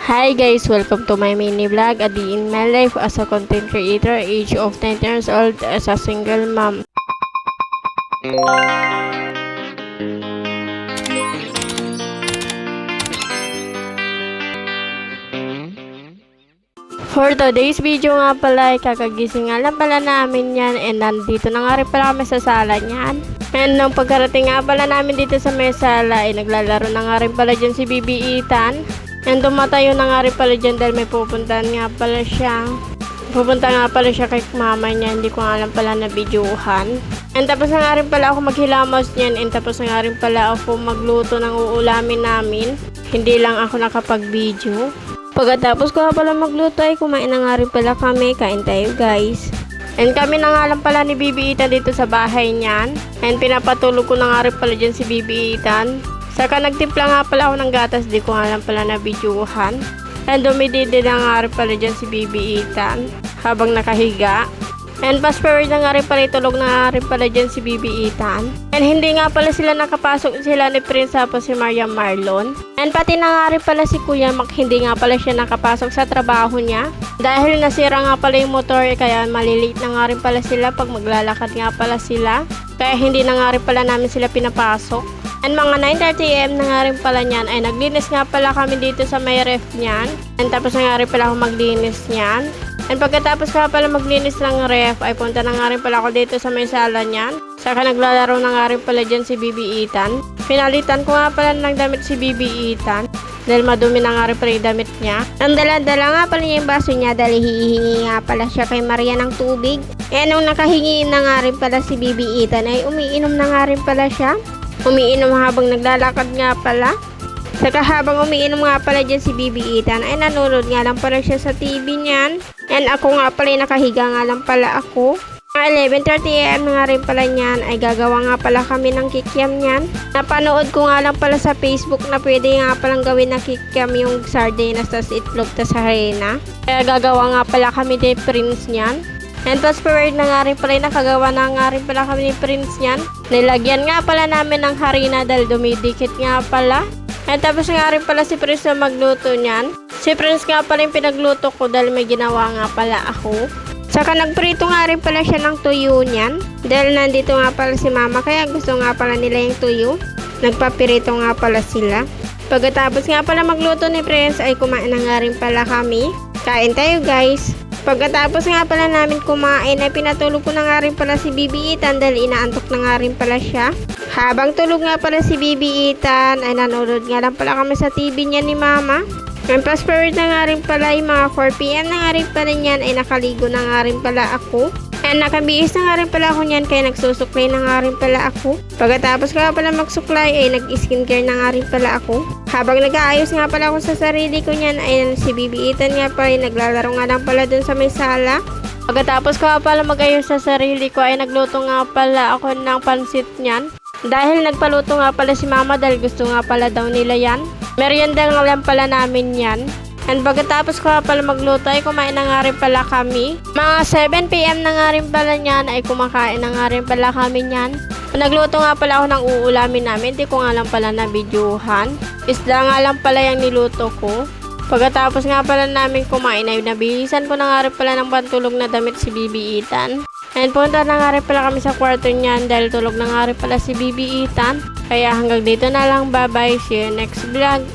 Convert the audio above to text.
Hi guys, welcome to my mini vlog, a day in my life as a content creator, age of 9 years old, as a single mom. For today's video nga pala, kakagising nga lang pala namin yan, and nandito na nga rin pala kami sa sala niyan. And nung pagkarating nga pala namin dito sa may sala, naglalaro na nga rin pala dyan si Bibi Ethan. And tumatayo na nga rin pala dyan dahil may pupuntahan nga pala siya. Pupunta nga pala siya kay mama niya, hindi ko nga alam pala na videohan. And tapos na nga rin pala ako maghilamos niyan, and tapos na nga rin pala ako magluto ng uulamin namin. Hindi lang ako nakapag-video. Pagkatapos ko nga pala magluto ay kumain na nga rin pala kami, kain tayo guys. And kami na nga lang pala ni Bibi Ethan dito sa bahay niyan. And pinapatulog ko na nga rin pala dyan si Bibi Ethan. Saka nagtimpla nga pala ako ng gatas, di ko nga lang pala na videohan. And dumididi na nga rin pala dyan si Bibi Ethan habang nakahiga. And fast forward na nga rin pala, tulog na nga rin pala dyan si Bibi Ethan. And hindi nga pala sila nakapasok, sila ni Prince tapos si Maria Marlon. And pati na nga rin pala si Kuya Mac, hindi nga pala siya nakapasok sa trabaho niya. Dahil nasira nga pala yung motor, kaya malilate na nga rin pala sila pag maglalakad nga pala sila. Kaya hindi na nga rin pala namin sila pinapasok. And mga 9:30 am na nga rin pala niyan ay naglinis nga pala kami dito sa may ref niyan. And tapos na nga rin pala ako maglinis niyan. And pagkatapos nga pala maglinis ng ref ay punta na nga rin pala ako dito sa may sala niyan. Saka naglalaro na nga rin pala dyan si Bibi Ethan. Pinalitan ko nga pala ng damit si Bibi Ethan dahil madumi na nga rin pala yung damit niya. Ang dala-dala nga pala niya yung baso niya dahil hihingi nga pala siya kay Maria ng tubig. E nung nakahingi na nga rin pala si Bibi Ethan ay umiinom na nga rin pala siya. Umiinom habang naglalakad nga pala. Saka habang umiinom nga pala dyan si Bibi Ethan ay nanonood nga lang pala siya sa TV niyan. And ako nga pala nakahiga nga lang pala ako. Mga 11:30 am na nga rin pala niyan ay gagawa nga pala kami ng kikiam niyan. Napanood ko nga lang pala sa Facebook na pwede nga palang gawin na kikiam yung sardinas tas itlog tas harina. Kaya gagawa nga pala kami ni Prince niyan. And fast forward na nga rin pala, nakagawa na nga rin pala kami ni Prince niyan. Nilagyan nga pala namin ng harina dahil dumidikit nga pala. And tapos nga rin pala si Prince na magluto niyan. Si Prince nga pala yung pinagluto ko dahil may ginawa nga pala ako. Saka nagprito nga rin pala siya ng tuyo niyan. Dahil nandito nga pala si mama kaya gusto nga pala nila yung tuyo. Nagpapirito nga pala sila. Pagkatapos nga pala magluto ni Prince ay kumain na nga rin pala kami. Kain tayo guys. Pagkatapos nga pala namin kumain ay pinatulog ko na nga rin pala si Bibi Ethan dahil inaantok na nga rin pala siya. Habang tulog nga pala si Bibi Ethan ay nanonood nga lang pala kami sa TV niya ni mama. And fast forward na nga rin pala yung mga 4 PM na nga rin pala niyan ay nakaligo na nga rin pala ako. And nakabihis na nga rin pala ako niyan kaya nagsusuklay na nga rin pala ako. Pagkatapos nga pala magsuklay ay nag-skincare na nga rin pala ako. Habang nag-aayos nga pala ako sa sarili ko niyan ay si Bibi Ethan nga pala ay naglalaro nga lang pala dun sa may sala. Pagkatapos ko nga pala mag-ayos sa sarili ko ay nagluto nga pala ako ng pansit niyan. Dahil nagpaluto nga pala si mama dahil gusto nga pala daw nila yan. Merienda nga lang pala namin yan. And pagkatapos ko nga pala magluto ay kumain na nga rin pala kami. Mga 7 PM na nga rin pala niyan ay kumakain na nga rin pala kami niyan. Nagluto nga pala ako ng uulamin namin. Hindi ko nga lang pala na videohan. Isda nga lang pala yung niluto ko. Pagkatapos nga pala namin kumain ay nabihisan ko na nga rin pala ng pantulog na damit si Bibi Ethan. And punta na nga rin pala kami sa kwarto niyan dahil tulog na nga rin pala si Bibi Ethan. Kaya hanggang dito na lang, bye bye, see you next vlog.